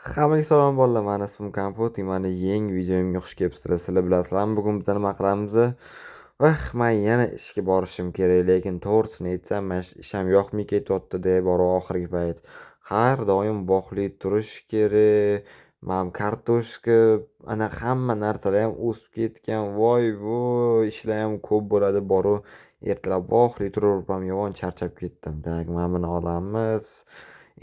Hammaga salom bolalar, mana ismim Kompot, mana yangi videomga xush kelibsizlar. Sizlar bilasizlarmi, bugun biz nima qilamiz? Men yana ishga borishim kerak, lekin to'g'risini aytsam, mana shu ishim yoqmay ketyapti-da, bor oxirgi payt. Har doim bog'li turish kerak. Kartoshka, ana hamma narsalar ham o'sib ketgan. Voy, ishlar ham ko'p bo'ladi, boru ertalab bog'li turib yomon charchab ketdim. Mana buni olamiz.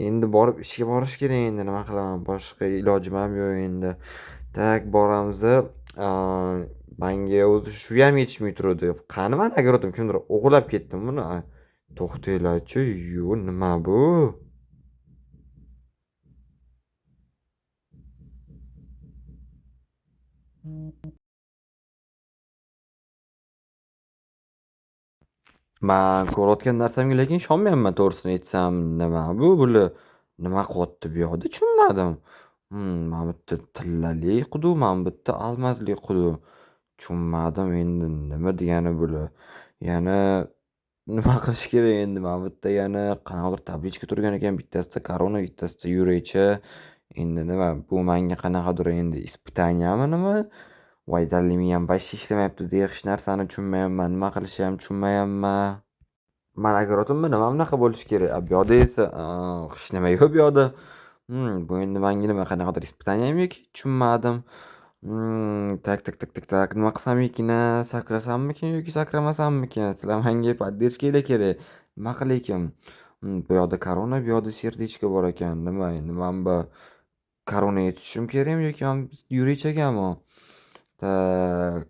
Endi borib ishga borish kerak, endi nima qilaman, boshqa ilojim ham yo'q endi. Boramiz. Menga o'zi shu ham yetishmay turadi. Qani man agar o'tim kimdir o'g'irlab ketdim buni. To'xtanglarchi, nima bu? Man ko'rayotgan narsamga lekin ishonmayapman, to'g'risini aytsam. Nima bu? Bular nima qilyapti bu yoqda, tushunmadim. Mana bitta tillali qudu, mana bitta almazli qudu. Tushunmadim endi nima degani bular. Yana nima qilish kerak endi? Mana bitta yana qanaqadir tablichka turgan ekan, bittasida korona, bittasida yuraychi. Endi nima bu, menga qanaqadir endi испытаниеmi nima? Voy dallimiyam boshqa ishlamayapti-da, hech narsani tushunmayapman, nima qilishni ham tushunmayapman. Man agar o'timmi nima bunaqa bo'lishi kerak? Bu yoqda esa hech nima yo'q bu yoqda. Bu endi menga nima qanaqadir испытаниеmi yoki tushunmadim. Tak. Nima qilsam ekan? Sakrasammikin yoki sakramasammikin? Sizlar menga поддержкаlar kerak. Nima qilay ekan? Bu yoqda korona, bu yoqda serdichka bor ekan. Nima endi men bu koronaga tushishim kerakmi yoki men yuraychagami?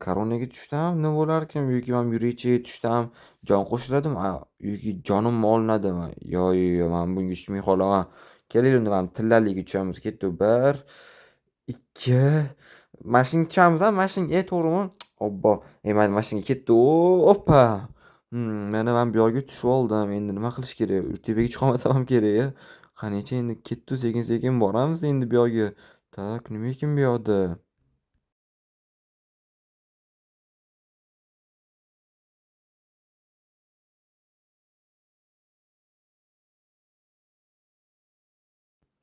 Koronaga tushsam nima bo'larkin? Yoki men yuraychiga tushsam jon qo'shiladimi? Yoki jonim olinadimi? Yo'q, men bunga tushmay qolaman. Keling, endi men tillaliga tushamiz. Ketdi. 1, 2. Mashinaga tushamiz, mashinaga, to'g'rimi? Obbo, mana mashinaga ketdi. Oppa. Mana men bu yoqqa tushib oldim. Endi nima qilish kerak? Tepaga chiqolmasam ham kerak. Qanicha endi ketdi, sekin-sekin boramiz endi bu yoqqa. Nima ekan bu yoqda?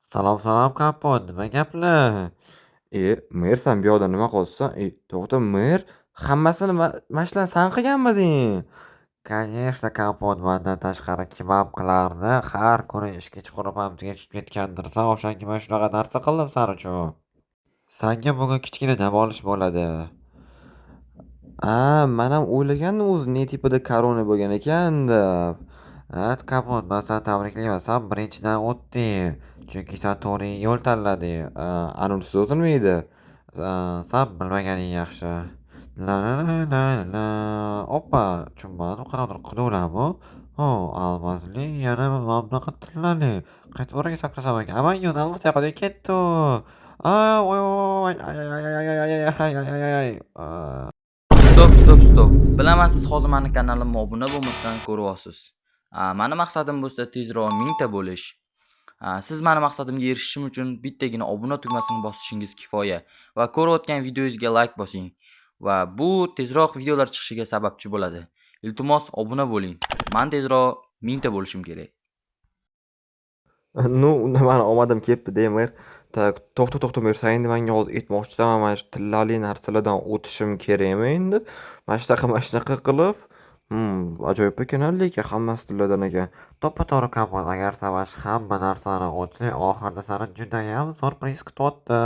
Salom, Kompot, nima gaplar? Mer, sen bu yoqda nima qilsan? To'xta, mer, hammasini mana shularni san qilganmiding? Конечно, Kompot, mendan tashqari kim ham qilardi? Har kuni ishga chiqarib ham tugatib ketgandirsan, o'shanga men shunaqa narsa qildim san uchun. Sanga bugun kichkina dam olish bo'ladi. Men ham o'ylagandim o'zi ne tipada korona bo'lgan ekan deb. Kompot, men seni tabriklayman, sen birinchidan o'tding. Chunki sen to'g'ri yo'l tanlading. Anunsiz so'zi nima edi? Sen bilmaganing yaxshi. La la la la la. Oppa, tushunmadim, qanaqadir qidiravlarmi? Almazli, yana mana bunaqa tillali. Qaysi biriga sakrasam ekan? Aman yo'nalmas yoqqa ketdi. Voy, voy, ay. Stop. Bilaman, siz hozir meni kanalimga obuna bo'lmasdan ko'ryapsiz. Mani maqsadim bo'lsa tezroq 1000 ta bo'lish. Siz meni maqsadimga erishishim uchun bittagina obuna tugmasini bosishingiz kifoya va ko'rayotgan videoyingizga like bosing va bu tezroq videolar chiqishiga sababchi bo'ladi. Iltimos obuna bo'ling. Men tezroq 1000 ta bo'lishim kerak. Unda mani omadim kelibdi demer. To'xta mer, sen endi menga hozir aytmoqchisan, mana shu tillali narsalardan o'tishim kerakmi endi? Mana shunaqa qilib, ajoyib ekan, lekin hammasi tilladan ekan. To'ppa-to'g'ri Kompot, agar sen mana shu hamma narsani o'tsang, oxirida seni judayam syurpriz kutyapti.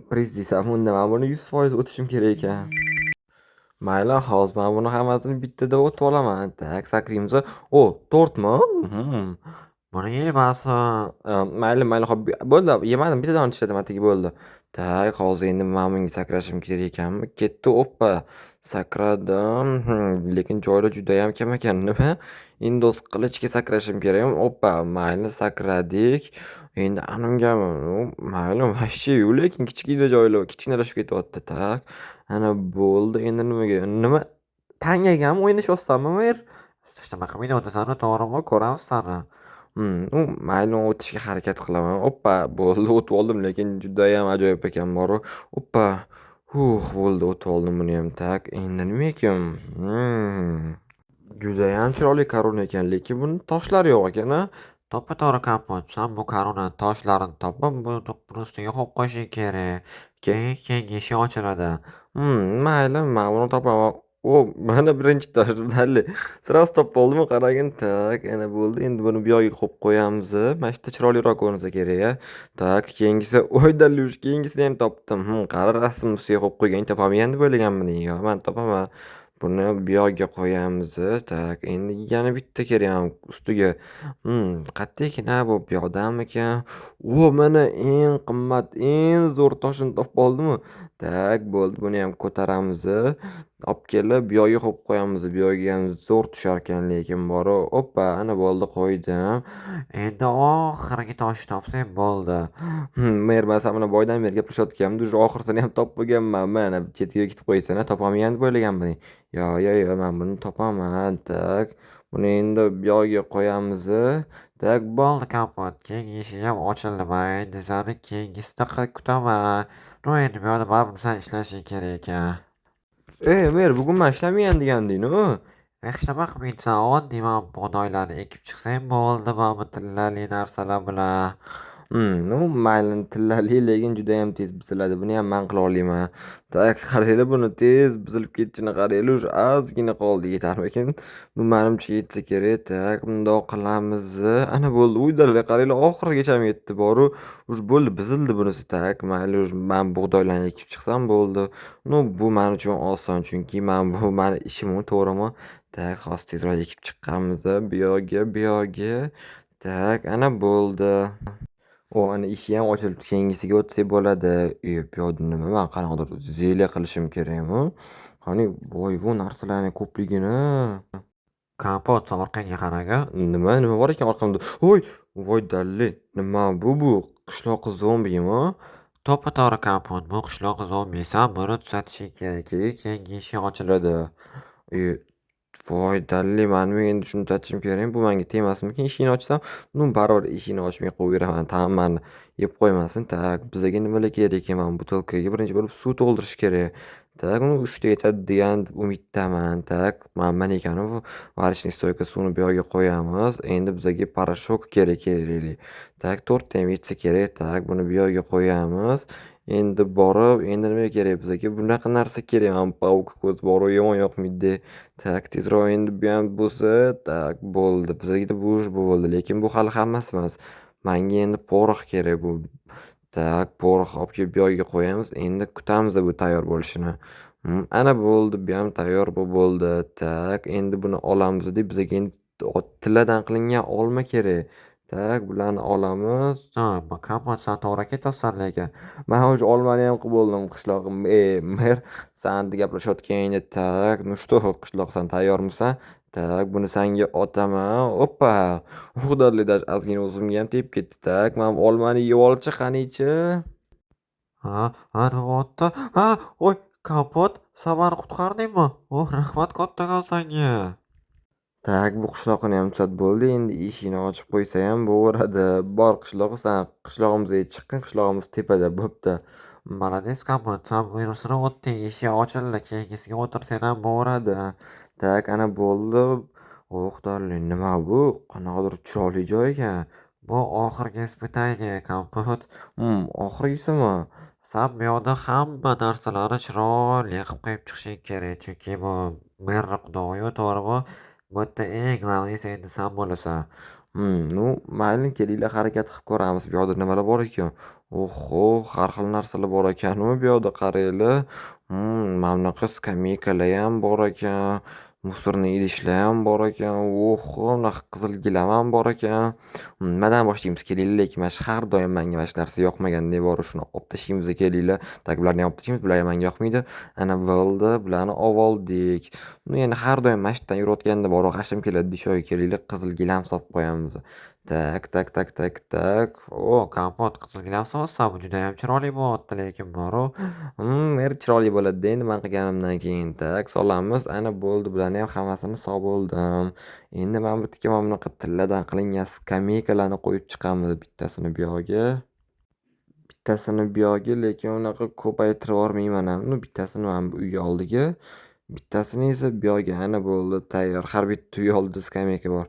Priz desam, unda men buni 100% o'tishim kerak ekan. Mayli, hozir men buni hammasini bittada o'tib olaman. Sakraymiz. 4mi? Buni yemasin. Mayli, hop, bo'ldi. Yemadim, bittadan tishladim, atigi bo'ldi. Hozir endi men bunga sakrashim kerak ekanmi? Ketdi, oppa. Sakradim. Lekin joylar juda ham kam ekan. Nima? Endi o'z qilichga sakrashim kerakmi? Oppa, mayli, sakradik. Endi anungami? Mayli, vashchi yo'q, lekin kichkina joylar, kichkinalashib ketyapti. Ana bo'ldi. Endi nima? Tangagami o'ynashyapsanmi, mer? Hech nima qilmaydi, o'tasan, to'g'rimi? Ko'ramiz seni. Mayli, o'tishga harakat qilaman. Oppa, bo'ldi, o'tib oldim, lekin judayam ajoyib ekan boru. Oppa. Bo'ldi, o'tib oldim buni ham. Endi nima ekan? Judayam chiroyli korona ekan, lekin buni toshlari yo'q ekan. To'ppa-to'g'ri kompot. Sen bu karoni toshlarini topib, buni ustiga qo'yib qo'yishing kerak. Keyin keyingi eshik ochiladi. Mayli, men buni topaman. O, mana birinchi tosh dalli. Sraz topib oldimmi? Qaragin, tak, ana bo'ldi. Endi buni bu yoqqa qo'yib qo'yamiz. Mana shu yerda chiroyliroq ko'rinsa kerak-a. Tak, keyingisi, oy dallush, keyingisini ham topdim. Qara rasmni ustiga qo'yib qo'ygan, topolmagan deb o'ylaganmiding? Yo'q, men topaman. Buni bu yoqqa qo'yamiz. Tak, endi yana bitta kerak ustiga. Qattiqqina bu yoqdamikan? O, mana eng qimmat, eng zo'r toshni topib oldimmi? Tak, bo'ldi. Buni ham ko'taramiz. Olib kelib bu yoqqa qo'yib qo'yamiz. Bu yoqqa ham zo'r tusharkan, lekin bori. Oppa, ana bo'ldi, qo'ydim. Endi oxirgi toshni topsang bo'ldi. Mer, men sen bilan boydan beri gaplashayotganimda уже oxirisini ham topib bo'lganman. Mana chetga ketib qo'ysana, topolmagan deb o'ylaganmiding? Yo'q, men buni topaman. Tak, buni endi bu yoqqa qo'yamiz. Tak, bo'ldi kompot. Keyingi eshik ham ochildi. Men endi seni keyingisida kutaman. Endi bu yoqda baribir sen ishlashing kerak ekan. Mer, bugun men ishlamagan deganding-ku. Ishlama qilmaysan, oddiy mana bug'doylarni ekib chiqsang bo'ldi, mana bu tillali narsalar bilan. Mayli, tillali, lekin judayam tez buziladi. Buni ham men qila olaman. Tak, qaranglar, buni tez buzilib ketishini qaranglar. Уже ozgina qoldi, yetarmikin? Bu menimcha yetsa kerak. Tak, bundoq qilamiz. Ana bo'ldi. Uydalar, qaranglar, oxirigacha yetdi boru. Уже bo'ldi, buzildi bunisi. Tak, mayli, уже men bug'doylarni ekib chiqsam bo'ldi. Bu men uchun oson, chunki bu meni ishim, to'g'rimi? Tak, hozir tezroq ekib chiqqanmiz. Bu yoqqa. Tak, ana bo'ldi. Ana eshik ham ochilibdi. Keyingisiga o'tsak bo'ladi. Bu yoqda nima? Men qanaqadir ziyla qilishim kerakmi? Qani, voy, bu narsalarning ko'pligini. Kompot, orqangga qaragin. Nima bor ekan orqamda? Voy dalli. Nima bu? Qishloq zombimi? To'ppa-to'g'ri kompot. Bu qishloq zombisi. Buni tuzatishing kerak. Keyingi eshik ochiladi. E, Voy dalli, men endi shuni tuzatishim kerak. Bu menga tegmasmikin? Eshikni ochsam, baribir eshikni ochmay qo'yaveraman. Hammani yeb qo'ymasin. Tak, bizga nimalar kerak ekan? Mana butilkaga birinchi bo'lib suv to'ldirish kerak. Tak, uni 3 ta yetadi degan umiddaman. Tak, mana ekan u varishniy stoyka suvni bu yoqqa qo'yamiz. Endi bizga parashok kerak. Tak, 4 ta ham yetsa kerak. Tak, buni bu yoqqa qo'yamiz. Endi borib, endi nima kerak bizga? Bunaqa narsa kerak. Mana pavuk ko'z bor, yomon yoqmaydi. Tak, tezroq endi bu ham bo'lsa, tak, bo'ldi. Bizga bu ish bo'ldi, lekin bu hali hammasi emas. Menga endi porox kerak bu. Tak, porox olib kelib bu yoqqa qo'yamiz. Endi kutamiz bu tayyor bo'lishini. Ana bo'ldi, bu ham tayyor bo'ldi. Tak, endi buni olamiz deb bizga endi tilladan qilingan olma kerak. Tak, bularni olamiz. Kompot, sen to'g'ri ketasan lekin. Men уже olmani ham qilib bo'ldim qishlog'im. Mer, sen gaplashayotganingda, tak, ну что, qishloq, sen tayyormisan? Tak, buni senga otaman. Oppa. Xudoli, даже ozgina o'zimga ham tegib ketdi. Tak, men olmani yeb olchi, qanichi? Nima otdi? Voy, kompot, sen meni qutqardingmi? Rahmat kattakon senga. Tak, bu qishloqni ham tuzat bo'ldi. Endi eshikni ochib qo'ysa ham bo'laveradi. Bor qishloq, sen qishlog'imizga chiqqin. Qishlog'imiz tepada bo'pti. Молодец, kompot, sen buyruqsini o'tding, eshik ochildi, keyingisiga o'tirsang ham bo'laveradi. Tak, ana bo'ldi. Xudoli, nima bu? Qanaqadir chiroyli joy ekan. Bu oxirgi испытание, kompot. Oxirgisimi? Sen bu yoqda hamma narsalarni chiroyli qilib qo'yib chiqishing kerak, chunki bu merni xudoyu, to'g'rimi? Bu yerda eng главныйsi endi sen bo'lasan. Mayli, kelinglar, harakat qilib ko'ramiz. Bu yoqda nimalar bor ekan? Oho, har xil narsalar bor ekan-ku bu yoqda, qaranglar. Mana bunaqa skameykalar ham bor ekan. Musorniy idishlar ham bor ekan. Oho, bunaqa qizil gilam ham bor ekan. Nimadan boshlaymiz? Kelinglar, lekin mana shu har doim menga mana shu narsa yoqmaganda bor, shuni olib tashlaymiz. Kelinglar. Tak, bularni ham olib tashlaymiz. Bular menga yoqmaydi. Ana bo'ldi, bularni olib oldik. Endi har doim mana shu yerdan yurayotganda bor, g'ashim keladi shoyi. Kelinglar, qizil gilam solib qo'yamiz. Tak. Kompot, qizil gilam solsa, bu juda ham chiroyli bo'lyapti, lekin boru. Chiroyli bo'ladi-da endi men qilganimdan keyin. Tak, solamiz. Ana bo'ldi, bularni ham hammasini solib bo'ldim. Endi men bu yerga mana bunaqa tilladan qilingan skameykalarni qo'yib chiqamiz. Bittasini bu yoqqa. Bittasini bu yoqqa, lekin unaqa ko'paytirib yubormayman ham. Bittasini mana bu uy oldiga, bittasini esa bu yoqqa. Ana bo'ldi, tayyor. Har bitta uy oldida skameyka bor.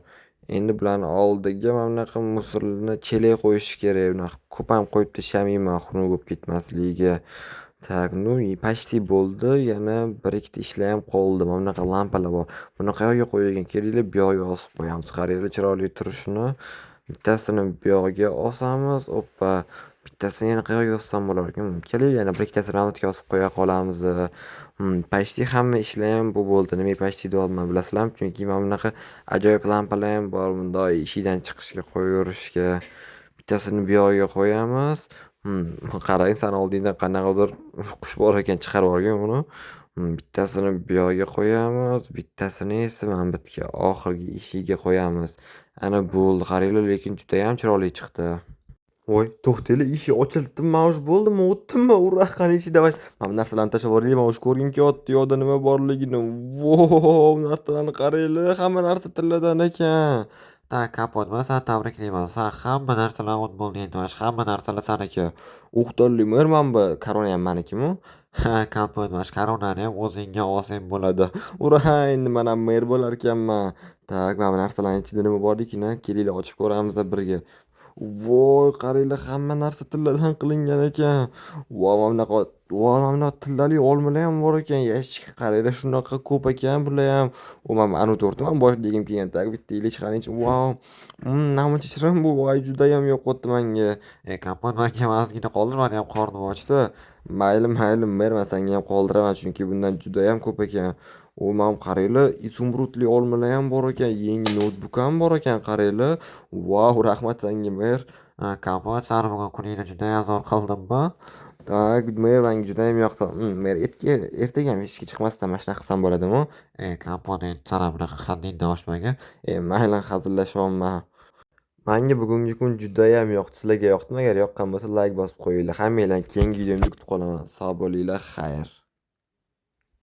Endi bularni oldiga mana bunaqa musorlarni chelak qo'yish kerak. Bunaqa ko'p ham qo'yib tashlamayman xunuk bo'lib ketmasligiga. Так, ну и почти bo'ldi. Yana 1-2 ta ishlar ham qoldi. Mana bunaqa lampalar bor. Buni qayoqqa qo'ygan? Kelinglar, bu yoqqa osib qo'yamiz. Qaranglar chiroyli turishini. Bittasini bu yoqqa osamiz. Oppa. Bittasini yana qayoqqa ossam bo'larkan? Kelinglar, yana 1-2 tasini ramatga osib qo'ya qolamiz. Почти hamma ishlar ham bu bo'ldi. Nimaga почти deyapman bilasizlarmi? Chunki mana bunaqa ajoyib lampalar ham bor. Bunday eshigidan chiqishga qo'yaverishga. Bittasini bu yoqqa qo'yamiz. Qarang, sani oldingdan qanaqadir qush bor ekan, chiqarib yuborgan uni. Bittasini bu yoqqa qo'yamiz, bittasini esa mana bu yerga oxirgi eshigiga qo'yamiz. Ana bo'ldi, qaranglar, lekin juda ham chiroyli chiqdi. Voy, to'xtanglar, eshik ochilibdi. Mana shu bo'ldimi, o'tdimmi? Ura, qani eshik davay. Mana bu narsalarni tashlab yuboraylik. Mana shu ko'rgim kelyapti, yoqda nima borligini. Vov, narsalarni qaranglar, hamma narsa tilladan ekan. Tak, kapot, seni tabriklayman. Sen hamma narsalarni o'tib endi mana shu hamma narsalar saniki. O'xtalli mer mana bu korona ham menikimi? Ha, kapot, mana shu koronani ham o'zingga olsang bo'ladi. Ura, endi men ham mer bo'lar ekanman. Tak, mana bu narsalarning ichida nima bor ekan? Kelinglar, ochib ko'ramiz birga. Voy, qaranglar, hamma narsa tilladan qilingan ekan. Voy, mana bunaqa tillali olmalar ham bor ekan. Yashik, qaranglar, shunaqa ko'p ekan bular ham. Mana anu to'rtni ham boshligim kelgan. Tak, bitta ichqanichi. Vau. Namuncha shirin bu. Voy, juda ham yoqotdi menga. Kapot, menga ozgina qoldir, meni ham qornim ochdi. Mayli, berma, senga ham qoldiraman, chunki bundan juda ham ko'p ekan. Mana qaranglar, izumrudli olmalar ham bor ekan, yangi noutbuk ham bor ekan, qaranglar. Vau, rahmat senga mer. Kapot, seni bugun kuningni juda ham zo'r qildimmi? Tak, menga juda ham yoqdi. Mer, ertaga ham ishga chiqmasdan mana shunaqa qilsam bo'ladimi? Kapot, endi sana bunaqa haddingdan oshmagan. Mayli, hazillashyapman. Menga bugungi kun juda ham yoqdi. Sizlarga yoqdimi? Agar yoqqan bo'lsa, like bosib qo'yinglar. Hammanglarni keyingi videomda kutib qolaman. Sog' bo'linglar, xayr.